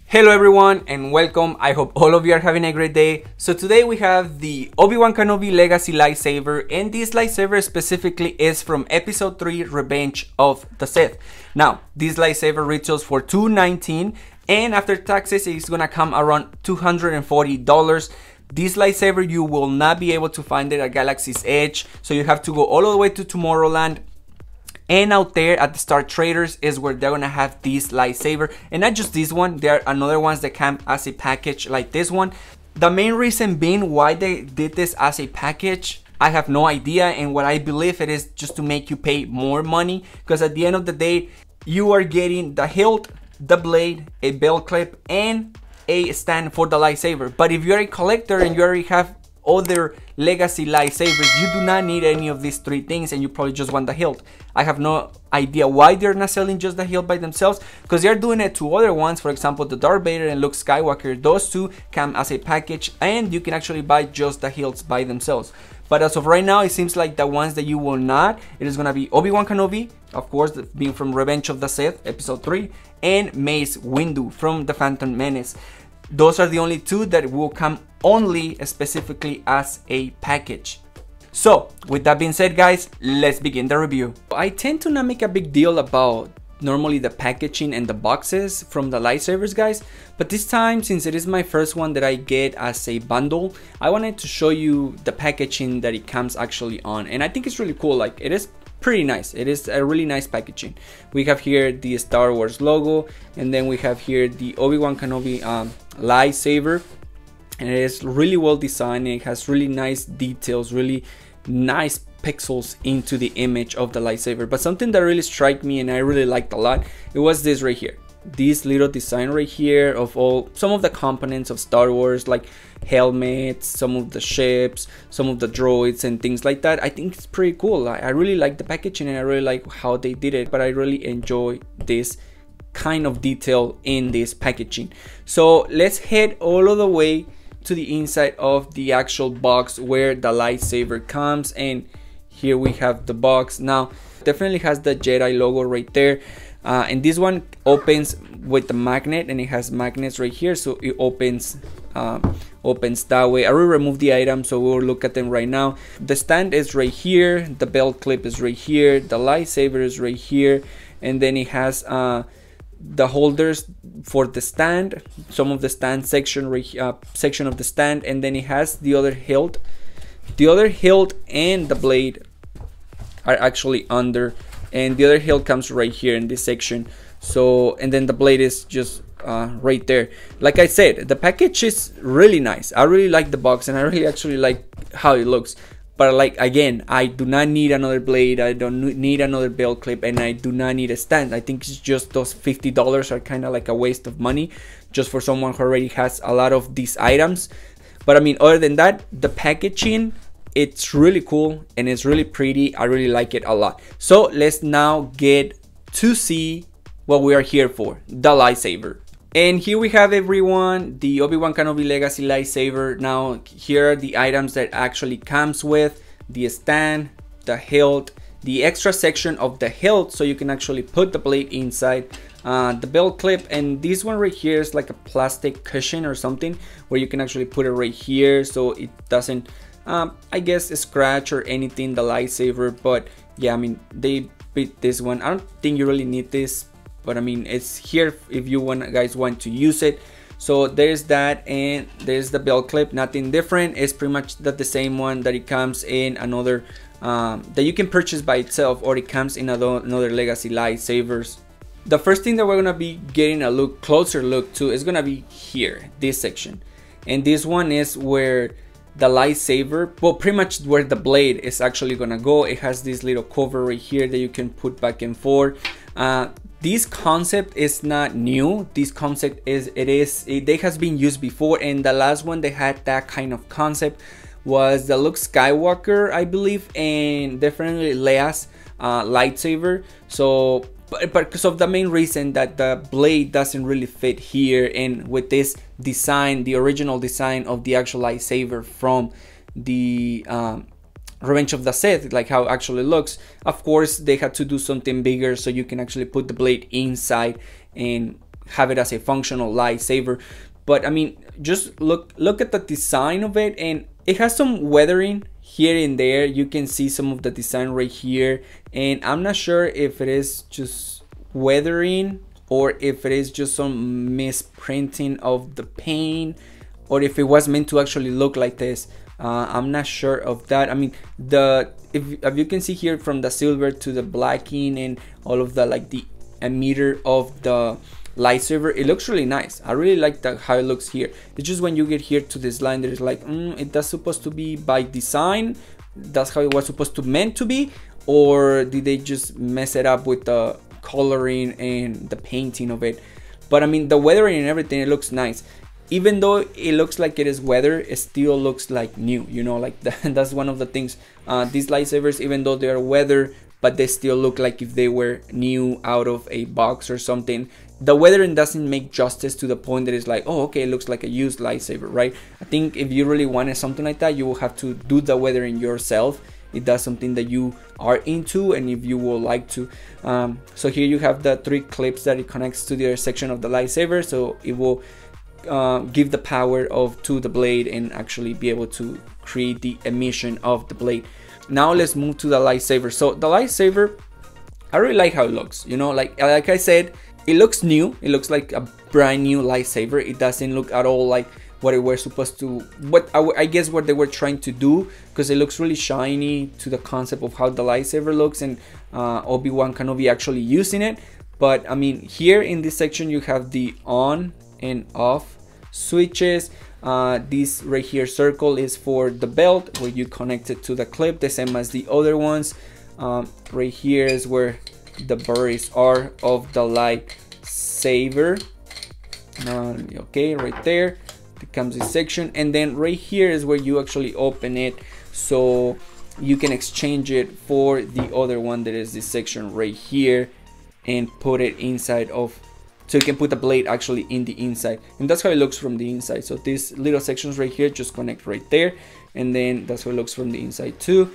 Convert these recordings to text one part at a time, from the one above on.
Hello everyone and welcome. I hope all of you are having a great day. So today we have the Obi-Wan Kenobi Legacy Lightsaber, and this lightsaber specifically is from episode 3 Revenge of the Sith. Now this lightsaber retails for $219 and after taxes it's gonna come around $240. This lightsaber you will not be able to find it at Galaxy's Edge, so you have to go all the way to Tomorrowland. And out there at the Star Traders is where they're gonna have this lightsaber, and not just this one, there are another ones that come as a package like this one. The main reason being why they did this as a package, I have no idea, and what I believe it is just to make you pay more money, because at the end of the day you are getting the hilt, the blade, a belt clip, and a stand for the lightsaber. But if you're a collector and you already have other legacy lightsabers, you do not need any of these three things, and you probably just want the hilt. I have no idea why they're not selling just the hilt by themselves, because they're doing it to other ones. For example, the Darth Vader and Luke Skywalker, those two come as a package and you can actually buy just the hilts by themselves. But as of right now, it seems like the ones that you will not, it is gonna be Obi-Wan Kenobi, of course, being from Revenge of the Sith episode 3, and Mace Windu from The Phantom Menace. Those are the only two that will come only specifically as a package. So with that being said, guys, let's begin the review. I tend to not make a big deal about normally the packaging and the boxes from the lightsabers, guys, but this time, since it is my first one that I get as a bundle, I wanted to show you the packaging that it comes actually on, and I think it's really cool. Like, it is pretty nice. It is a really nice packaging. We have here the Star Wars logo, and then we have here the Obi-Wan Kenobi lightsaber, and it is really well designed. It has really nice details, really nice pixels into the image of the lightsaber. But something that really struck me and I really liked a lot, it was this right here, this little design right here of some of the components of Star Wars, like helmets, some of the ships, some of the droids and things like that. I think it's pretty cool. I really like the packaging and I really like how they did it, but I really enjoy this kind of detail in this packaging. So let's head all of the way to the inside of the actual box where the lightsaber comes, and here we have the box. Now definitely has the Jedi logo right there, and this one opens with the magnet, and it has magnets right here, so it opens that way. I will remove the item, so we'll look at them right now. The stand is right here, the belt clip is right here, the lightsaber is right here, and then it has the holders for the stand, some of the stand section section of the stand, and then it has the other hilt. The other hilt and the blade are actually under, and the other hilt comes right here in this section. So, and then the blade is just right there. Like I said, the package is really nice. I really like the box, and I really actually like how it looks. But like, again, I do not need another blade, I don't need another belt clip, and I do not need a stand. I think it's just those $50 are kind of like a waste of money just for someone who already has a lot of these items. But I mean, other than that, the packaging, it's really cool and it's really pretty. I really like it a lot. So let's now get to see what we are here for, the lightsaber. And here we have, everyone, the Obi-Wan Kenobi Legacy lightsaber. Now here are the items that actually comes with: the stand, the hilt, the extra section of the hilt so you can actually put the blade inside, the belt clip, and this one right here is like a plastic cushion or something where you can actually put it right here so it doesn't I guess scratch or anything the lightsaber. But yeah, I mean, they beat this one. I don't think you really need this, but I mean, it's here if you guys want to use it. So there's that, and there's the belt clip. Nothing different. It's pretty much the same one that it comes in another that you can purchase by itself, or it comes in another legacy lightsabers. The first thing that we're gonna be getting a closer look to is gonna be here, this section, and this one is where the lightsaber, well, pretty much where the blade is actually gonna go. It has this little cover right here that you can put back and forth. This concept is not new. This concept it has been used before, and the last one they had that kind of concept was the Luke Skywalker, I believe, and definitely Leia's lightsaber. So but because of the main reason that the blade doesn't really fit here, and with this design, the original design of the actual lightsaber from the Revenge of the Sith, like how it actually looks, of course they had to do something bigger so you can actually put the blade inside and have it as a functional lightsaber. But I mean, just look at the design of it, and it has some weathering here and there. You can see some of the design right here, and I'm not sure if it is just weathering or if it is just some misprinting of the paint, or if it was meant to actually look like this. I'm not sure of that. I mean, if you can see here, from the silver to the blacking and all of the, like, the emitter of the lightsaber, it looks really nice. I really like how it looks here. It's just when you get here to this line, there's like, it that's supposed to be by design, that's how it was supposed to meant to be, or did they just mess it up with the coloring and the painting of it? But I mean, the weathering and everything, it looks nice. Even though it looks like it is weathered, it still looks like new, you know, like that's one of the things. These lightsabers, even though they are weathered, but they still look like if they were new out of a box or something. The weathering doesn't make justice to the point that it's like, oh, okay, it looks like a used lightsaber, right? I think if you really wanted something like that, you will have to do the weathering yourself. If that's something that you are into and if you would like to. So here you have the 3 clips that it connects to the other section of the lightsaber, so it will give the power to the blade and actually be able to create the emission of the blade. Now let's move to the lightsaber. So the lightsaber, I really like how it looks, you know, like I said, it looks new. It looks like a brand new lightsaber. It doesn't look at all like what it was supposed to, what I guess what they were trying to do, because it looks really shiny to the concept of how the lightsaber looks, and Obi-Wan Kenobi actually using it. But I mean, here in this section you have the on and off switches. This right here circle is for the belt, where you connect it to the clip, the same as the other ones. Right here is where the burrs are of the lightsaber. Okay, right there becomes this section, and then right here is where you actually open it, so you can exchange it for the other one that is this section right here, and put it inside of, so you can put the blade actually in the inside, and that's how it looks from the inside. So these little sections right here just connect right there, and then that's how it looks from the inside too.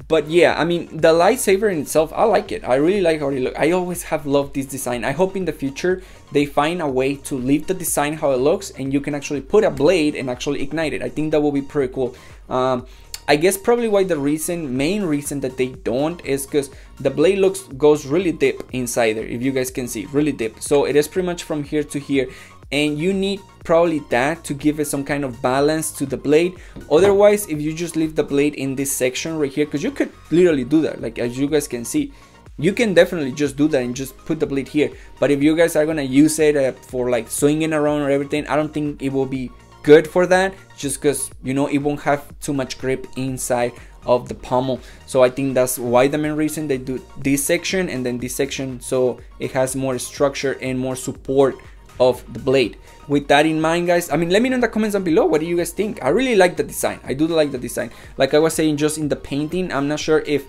But yeah, I mean, the lightsaber in itself, I like it. I really like how it looks. I always have loved this design. I hope in the future they find a way to leave the design how it looks, and you can actually put a blade and actually ignite it. I think that will be pretty cool. I guess probably why the main reason that they don't is because the blade goes really deep inside there, if you guys can see, really deep. So it is pretty much from here to here, and you need probably that to give it some kind of balance to the blade. Otherwise, if you just leave the blade in this section right here, because you could literally do that, like as you guys can see, you can definitely just do that and just put the blade here. But if you guys are gonna use it for like swinging around or everything, I don't think it will be good for that, just because, you know, it won't have too much grip inside of the pommel. So I think that's why the main reason they do this section and then this section, so it has more structure and more support of the blade. With that in mind, guys, I mean, let me know in the comments down below, what do you guys think? I really like the design. I do like the design. Like I was saying, just in the painting, I'm not sure if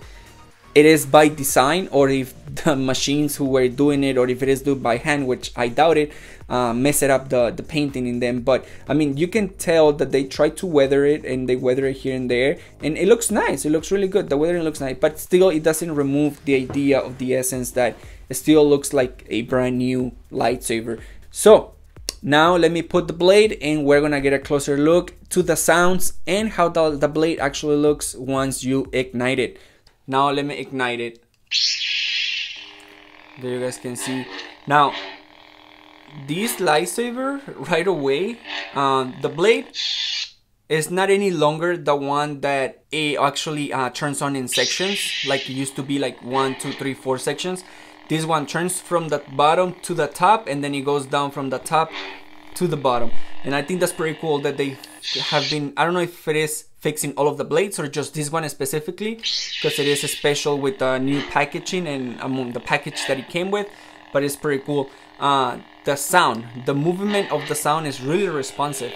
it is by design or if the machines who were doing it, or if it is done by hand, which I doubt it, mess it up the painting in them. But I mean, you can tell that they try to weather it, and they weather it here and there, and it looks nice. It looks really good. The weathering looks nice, but still it doesn't remove the idea of the essence that it still looks like a brand new lightsaber. So now let me put the blade, and we're gonna get a closer look to the sounds and how the blade actually looks once you ignite it. Now let me ignite it. There you guys can see. Now this lightsaber right away, the blade is not any longer the one that it actually turns on in sections, like it used to be, like 1, 2, 3, 4 sections. This one turns from the bottom to the top, and then it goes down from the top to the bottom. And I think that's pretty cool that they have been, I don't know if it is fixing all of the blades or just this one specifically, because it is special with the new packaging and among the package that it came with, but it's pretty cool. The sound, the movement of the sound is really responsive.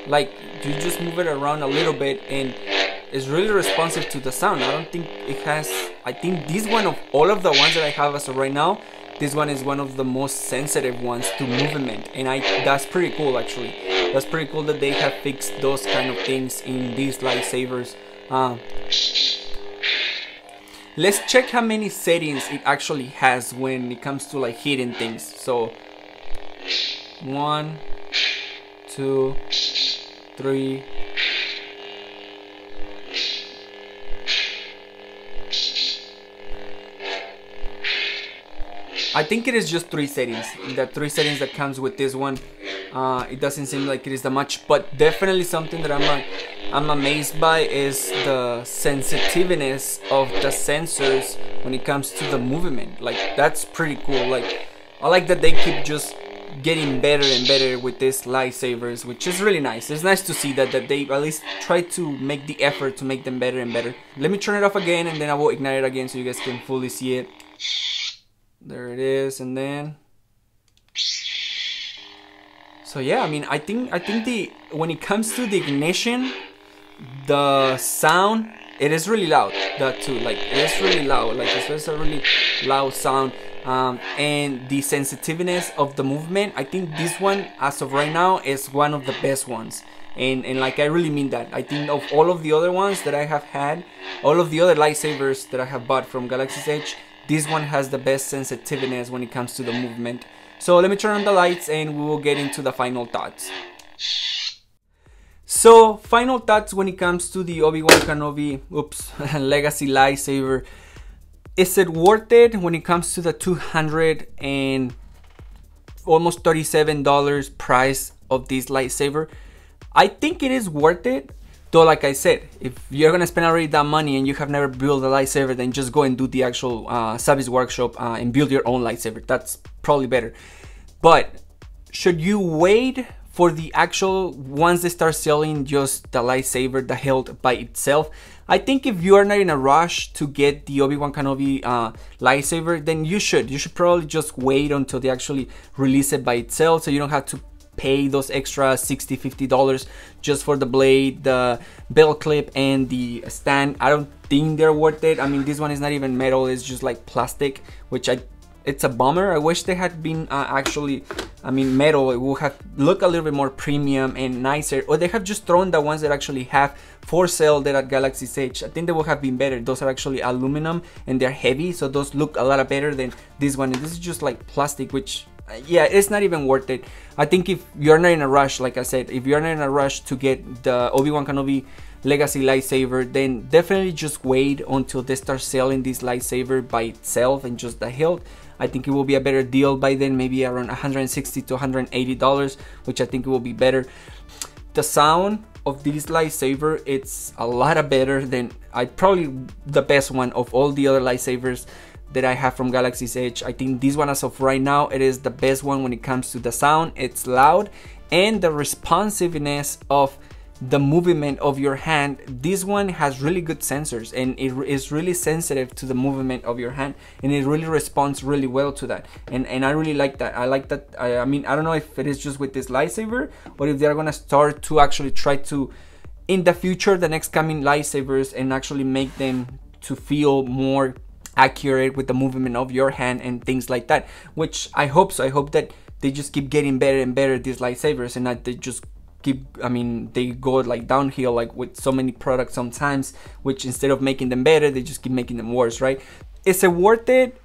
Like, you just move it around a little bit and it's really responsive to the sound. I don't think it has, I think this one of all of the ones that I have as of right now, this one is one of the most sensitive ones to movement, and that's pretty cool actually. That's pretty cool that they have fixed those kind of things in these lightsabers. Let's check how many settings it actually has when it comes to like hitting things. So 1, 2, 3. I think it is just 3 settings. The 3 settings that comes with this one. It doesn't seem like it is that much, but definitely something that I'm amazed by is the sensitiveness of the sensors when it comes to the movement. Like, that's pretty cool. Like, I like that they keep just getting better and better with these lightsabers, which is really nice. It's nice to see that they at least try to make the effort to make them better and better. Let me turn it off again, and then I will ignite it again so you guys can fully see it. There it is, and then. So yeah, I mean, I think when it comes to the ignition, the sound, it is really loud. That too, like, it is really loud. Like, it's a really loud sound. And the sensitiveness of the movement, I think this one, as of right now, is one of the best ones. And like, I really mean that. I think of all of the other ones that I have had, all of the other lightsabers that I have bought from Galaxy's Edge, this one has the best sensitiveness when it comes to the movement. So let me turn on the lights and we will get into the final thoughts. So, final thoughts when it comes to the Obi-Wan Kenobi Legacy lightsaber. Is it worth it when it comes to the $200 and almost $37 price of this lightsaber? I think it is worth it. Though, like I said, if you're gonna spend already that money and you have never built a lightsaber, then just go and do the actual Savvy's workshop and build your own lightsaber. That's probably better. But should you wait for the actual, once they start selling just the lightsaber, the hilt by itself? I think if you are not in a rush to get the Obi-Wan Kenobi lightsaber, then you should probably just wait until they actually release it by itself, so you don't have to pay those extra $60-50 just for the blade, the belt clip, and the stand. I don't think they're worth it. I mean, this one is not even metal, it's just like plastic, which it's a bummer. I wish they had been actually, I mean, metal. It would have looked a little bit more premium and nicer. Or they have just thrown the ones that actually have for sale there at Galaxy's Edge. I think they would have been better. Those are actually aluminum and they're heavy, so those look a lot better than this one. And this is just like plastic, which, yeah, it's not even worth it. I think if you're not in a rush, like I said, if you're not in a rush to get the Obi-Wan Kenobi Legacy lightsaber, then definitely just wait until they start selling this lightsaber by itself and just the hilt. I think it will be a better deal by then, maybe around $160 to $180, which I think it will be better. The sound of this lightsaber, it's a lot better than, probably the best one of all the other lightsabers that I have from Galaxy's Edge. I think this one, as of right now, it is the best one when it comes to the sound. It's loud, and the responsiveness of the movement of your hand. This one has really good sensors, and it is really sensitive to the movement of your hand, and it really responds really well to that, and I really like that. I like that. I mean, I don't know if it is just with this lightsaber, or if they're gonna start to actually try to, in the future, the next coming lightsabers, and actually make them to feel more accurate with the movement of your hand and things like that, which I hope so. I hope that they just keep getting better and better, these lightsabers, and that they just keep, I mean, they go like downhill, like with so many products sometimes, which instead of making them better, they just keep making them worse, right? Is it worth it?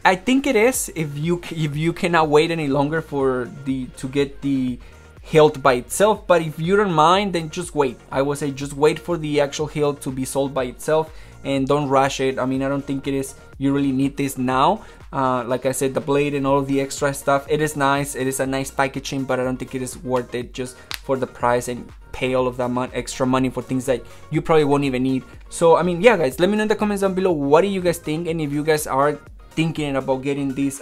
I think it is, if you cannot wait any longer for to get the hilt by itself. But if you don't mind, then just wait. I would say just wait for the actual hilt to be sold by itself, and don't rush it. I mean, I don't think you really need this now. Like I said, the blade and all of the extra stuff, it is nice, it is a nice packaging, but I don't think it is worth it just for the price and pay all of that extra money for things that you probably won't even need. So I mean, yeah guys, let me know in the comments down below, what do you guys think, and if you guys are thinking about getting this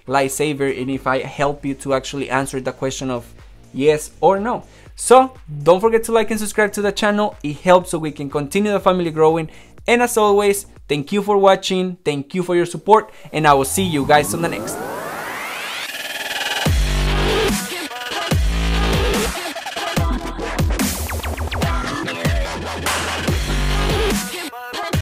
lightsaber, and if I help you to actually answer the question of yes or no. So don't forget to like and subscribe to the channel. It helps so we can continue the family growing. And as always, thank you for watching, thank you for your support, and I will see you guys on the next.